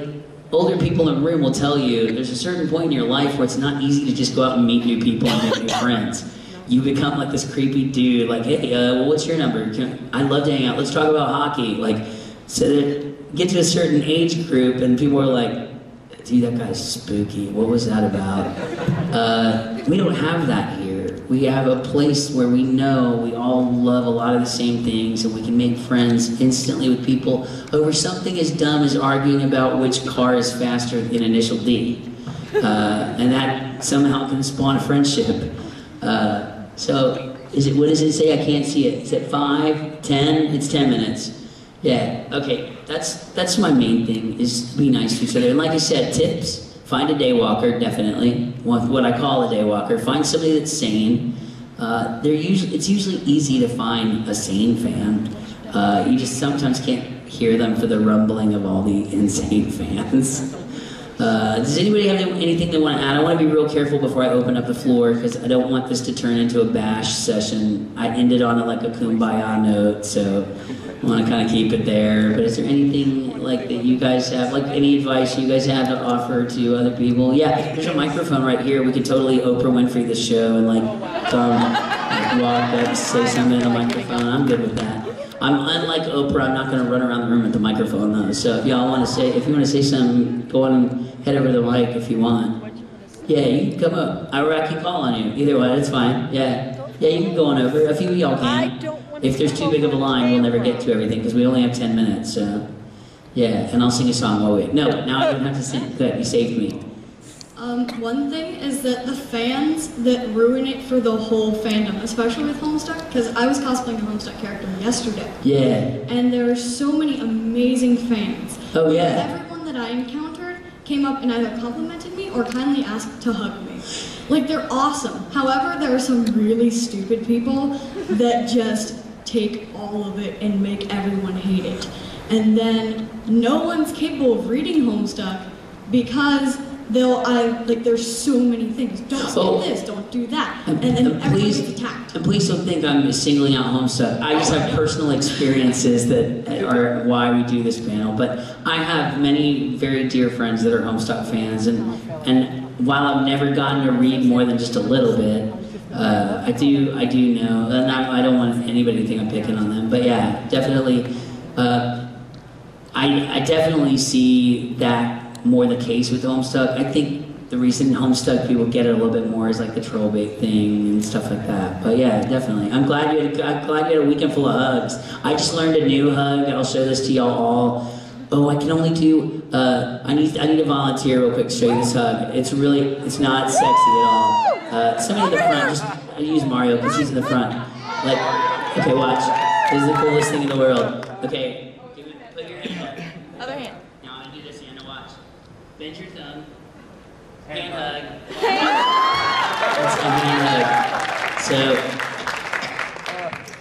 older people in the room will tell you there's a certain point in your life where it's not easy to just go out and meet new people and make new friends. You become like this creepy dude, like, hey, well, what's your number? I'd love to hang out. Let's talk about hockey. Like, so that get to a certain age group and people are like, dude, that guy's spooky. What was that about? We don't have that here. We have a place where we know we all love a lot of the same things, and we can make friends instantly with people over something as dumb as arguing about which car is faster in initial D. And that somehow can spawn a friendship. So, what does it say? I can't see it. Is it 5, 10? It's 10 minutes. Yeah, okay, that's my main thing, is be nice to each other. And like I said, tips, find a day walker, definitely. What I call a day walker. Find somebody that's sane. It's usually easy to find a sane fan. You just sometimes can't hear them for the rumbling of all the insane fans. Does anybody have anything they want to add? I want to be real careful before I open up the floor, because I don't want this to turn into a bash session. I ended on like a kumbaya note, so I want to kind of keep it there. But is there anything like that you guys have, like any advice you guys have to offer to other people? Yeah, there's a microphone right here. We could totally Oprah Winfrey the show and like walk up, say something in a microphone. I'm good with that. I'm unlike Oprah. I'm not going to run around the room with the microphone though. So if y'all want to say, if you want to say something, go on and head over to the mic if you want. Yeah, you can come up. I can call on you. Either way, it's fine. Yeah, you can go on over. A few of y'all can. If there's too big of a line, we'll never get to everything because we only have 10 minutes. So yeah, and I'll sing a song while we wait. No, now I don't have to sing. Good, you saved me. One thing is that the fans that ruin it for the whole fandom, especially with Homestuck, because I was cosplaying a Homestuck character yesterday. Yeah. And there are so many amazing fans. Oh yeah. Everyone that I encountered came up and either complimented me or kindly asked to hug me. Like, they're awesome. However, there are some really stupid people that just take all of it and make everyone hate it. And then no one's capable of reading Homestuck because there's so many things. Don't say this, don't do that. And then everyone gets attacked. And please don't think I'm singling out Homestuck. I just have personal experiences that are why we do this panel. But I have many very dear friends that are Homestuck fans, and while I've never gotten to read more than just a little bit, I do know, and I don't want anybody to think I'm picking on them, but yeah, definitely, I definitely see that more the case with Homestuck. I think the reason Homestuck people get it a little bit more is like the troll bait thing and stuff like that. But yeah, definitely. I'm glad you had a weekend full of hugs. I just learned a new hug. I'll show this to y'all all. Oh, I can only do. I need a volunteer real quick to show you this hug. It's not sexy at all. Somebody in the front. Just I use Mario because he's in the front. Like, okay, watch. This is the coolest thing in the world. Okay, put your hand up. Other hand. Now I'm gonna do this hand. Now watch. Bend your thumb. Hand hug. That's a hand hug. So.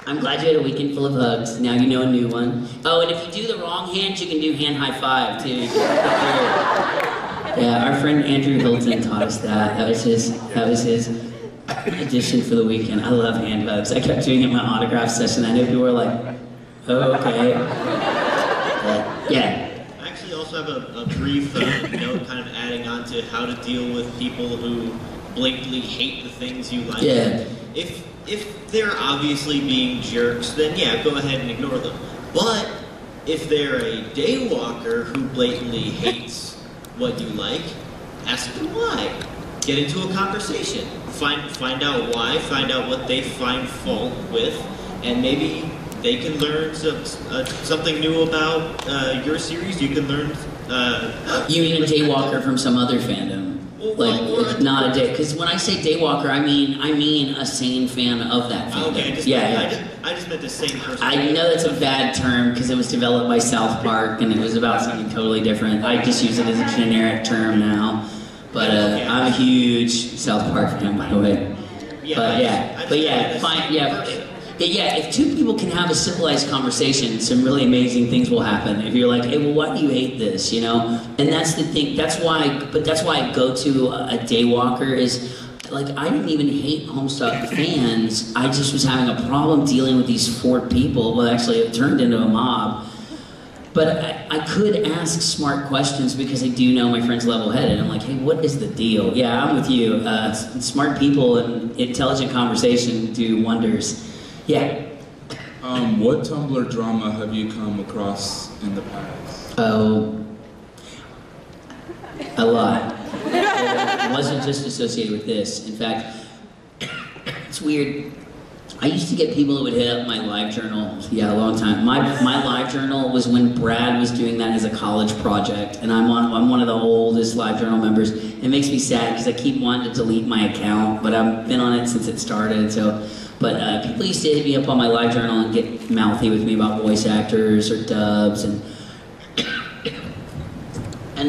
I'm glad you had a weekend full of hugs. Now you know a new one. Oh, and if you do the wrong hand, you can do hand high five too. Yeah, our friend Andrew Hilton taught us that. That was his addition for the weekend. I love hand hugs. I kept doing it in my autograph session. I know people were like, oh, okay. Yeah. I actually also have a brief note kind of adding on to how to deal with people who blatantly hate the things you like. Yeah. If they're obviously being jerks, then yeah, go ahead and ignore them. But if they're a daywalker who blatantly hates what you like, ask them why. Get into a conversation. Find out why, find out what they find fault with, and maybe they can learn something new about your series. You can learn... you mean a daywalker from some other fandom? Like, not a day, because when I say daywalker, I mean a sane fan of that fandom. Okay, I just meant the same person. I know that's a bad term because it was developed by South Park and it was about something totally different. I just use it as a generic term now. But I'm a huge South Park fan, by the way. Yeah, if two people can have a civilized conversation, some really amazing things will happen. If you're like, hey, well, why do you hate this, you know? And that's the thing, that's why I go to a Daywalker is, like, I didn't even hate Homestuck fans. I just was having a problem dealing with these 4 people. Well, actually, it turned into a mob. But I could ask smart questions because I do know my friend's level-headed. I'm like, hey, what is the deal? Yeah, I'm with you. Smart people and intelligent conversation do wonders. Yeah. What Tumblr drama have you come across in the past? Oh, a lot. It wasn't just associated with this. In fact, it's weird. I used to get people that would hit up my live journal. Yeah, a long time. My live journal was when Brad was doing that as a college project, and I'm one of the oldest live journal members. It makes me sad because I keep wanting to delete my account, but I've been on it since it started. So, but people used to hit me up on my live journal and get mouthy with me about voice actors or dubs, and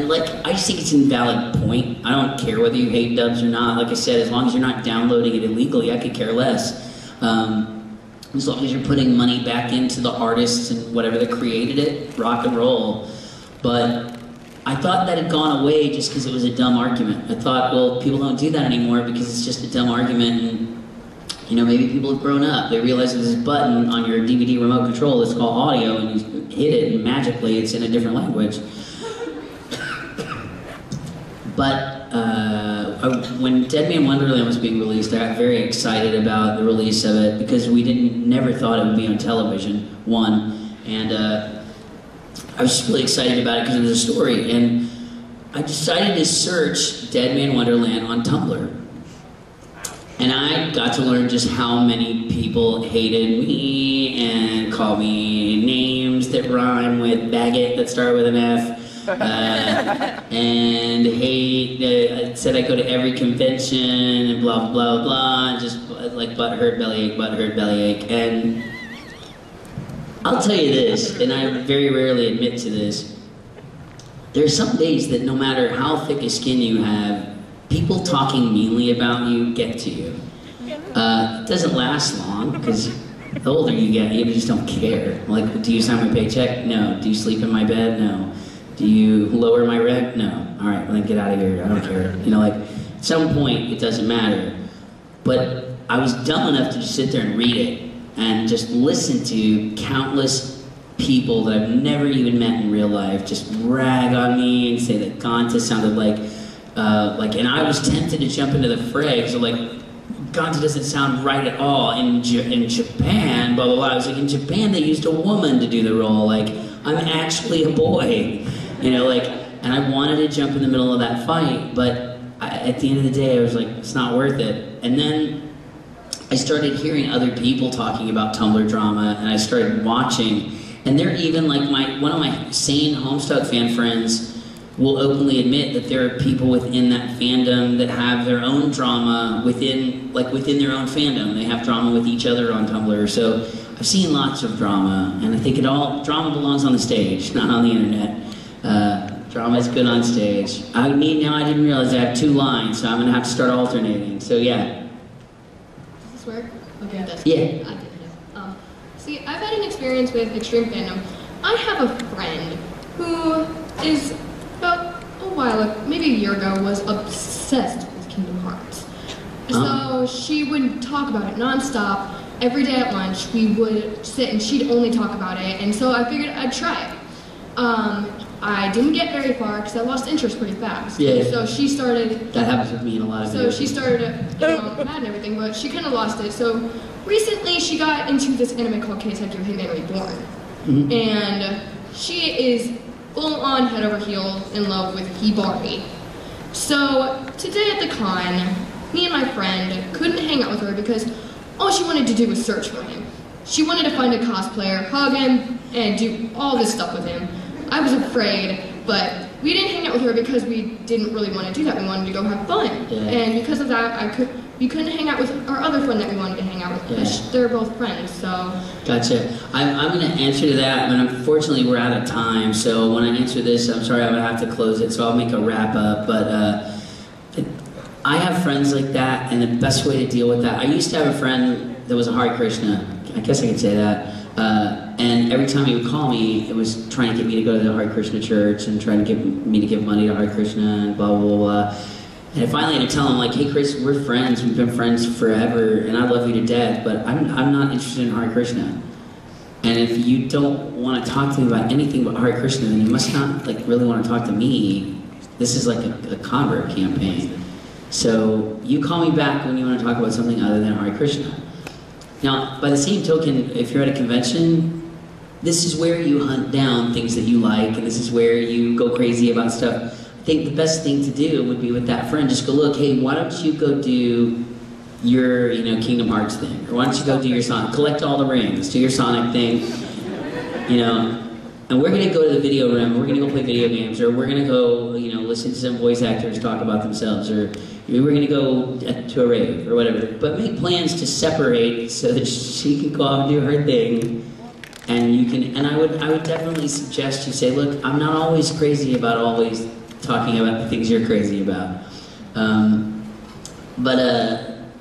like, I just think it's an invalid point. I don't care whether you hate dubs or not. Like I said, as long as you're not downloading it illegally, I could care less. As long as you're putting money back into the artists and whatever that created it, rock and roll. But I thought that had gone away just because it was a dumb argument. I thought, well, people don't do that anymore because it's just a dumb argument, and you know, maybe people have grown up. They realize there's this button on your DVD remote control that's called audio, and you hit it, and magically it's in a different language. But when Dead Man Wonderland was being released, I got very excited about the release of it because we never thought it would be on television, one, and I was just really excited about it because it was a story, and I decided to search Dead Man Wonderland on Tumblr. And I got to learn just how many people hated me and called me names that rhyme with Baggett that start with an F. And hate, said I go to every convention and blah, blah, blah, and just like butt hurt, belly ache. And I'll tell you this, and I very rarely admit to this, there's some days that no matter how thick a skin you have, people talking meanly about you get to you. It doesn't last long, because the older you get, you just don't care. Like, do you sign my paycheck? No. Do you sleep in my bed? No. Do you lower my rent? No. All right, well then get out of here. I don't care. You know, like, at some point, it doesn't matter. But I was dumb enough to just sit there and read it and just listen to countless people that I've never even met in real life just rag on me and say that Ganta sounded like, and I was tempted to jump into the fray, so like, Ganta doesn't sound right at all in Japan, blah, blah, blah. I was like, in Japan, they used a woman to do the role. Like, I'm actually a boy. You know, like, and I wanted to jump in the middle of that fight, but at the end of the day, I was like, it's not worth it. And then I started hearing other people talking about Tumblr drama, and I started watching, and they're even like, one of my sane Homestuck fan friends will openly admit that there are people within that fandom that have their own drama within their own fandom. They have drama with each other on Tumblr. So I've seen lots of drama, and I think drama belongs on the stage, not on the internet. Drama is good on stage. I didn't realize I have 2 lines, so I'm gonna have to start alternating. So yeah. Does this work? Okay, that's yeah. Good. I didn't know. See, I've had an experience with extreme fandom. I have a friend who is about a while ago, maybe a year ago, was obsessed with Kingdom Hearts. So she would talk about it nonstop. Every day at lunch, we would sit and she'd only talk about it, and so I figured I'd try it. I didn't get very far because I lost interest pretty fast. Yeah. So she started... That happens with me in a lot of So she started getting all mad and everything, but she kind of lost it. So recently she got into this anime called Keiseikyou Hitman Reborn. Mm-hmm. And she is full-on head over heels in love with Hibari. So today at the con, me and my friend couldn't hang out with her because all she wanted to do was search for him. She wanted to find a cosplayer, hug him, and do all this stuff with him. I was afraid, but we didn't hang out with her because we didn't really want to do that. We wanted to go have fun. Yeah. And because of that, we couldn't hang out with our other friend that we wanted to hang out with because they're both friends, so... Gotcha. I'm going to answer to that, but unfortunately we're out of time, so when I answer this, I'm sorry, I'm going to have to close it, so I'll make a wrap up, but I have friends like that, and the best way to deal with that, I used to have a friend that was a Hare Krishna. I guess I could say that. And every time he would call me, it was trying to get me to go to the Hare Krishna church and trying to get me to give money to Hare Krishna and blah, blah, blah, blah. And I finally had to tell him, like, hey, Chris, we're friends. We've been friends forever, and I love you to death, but I'm not interested in Hare Krishna. And if you don't want to talk to me about anything but Hare Krishna, then you must not, like, really want to talk to me. This is like a convert campaign. So you call me back when you want to talk about something other than Hare Krishna. Now, by the same token, if you're at a convention, this is where you hunt down things that you like, and this is where you go crazy about stuff. I think the best thing to do would be with that friend, just go, look, hey, why don't you go do your, Kingdom Hearts thing? Or why don't you go do your Sonic, collect all the rings, do your Sonic thing, and we're gonna go to the video room, we're gonna go play video games, or we're gonna go, listen to some voice actors talk about themselves, or we're gonna go to a rave, or whatever. But make plans to separate so that she can go off and do her thing. And you can, and I would definitely suggest you say, look, I'm not always crazy about always talking about the things you're crazy about.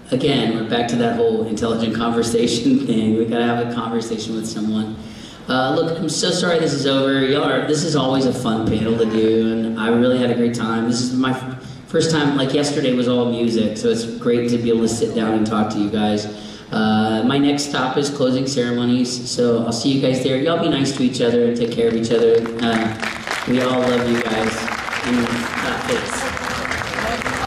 Again, we're back to that whole intelligent conversation thing. We gotta have a conversation with someone. Look, I'm so sorry this is over. This is always a fun panel to do, and I really had a great time. This is my first time, like yesterday was all music, so it's great to be able to sit down and talk to you guys. My next stop is closing ceremonies, so I'll see you guys there. Y'all be nice to each other and take care of each other. We all love you guys. And, thanks.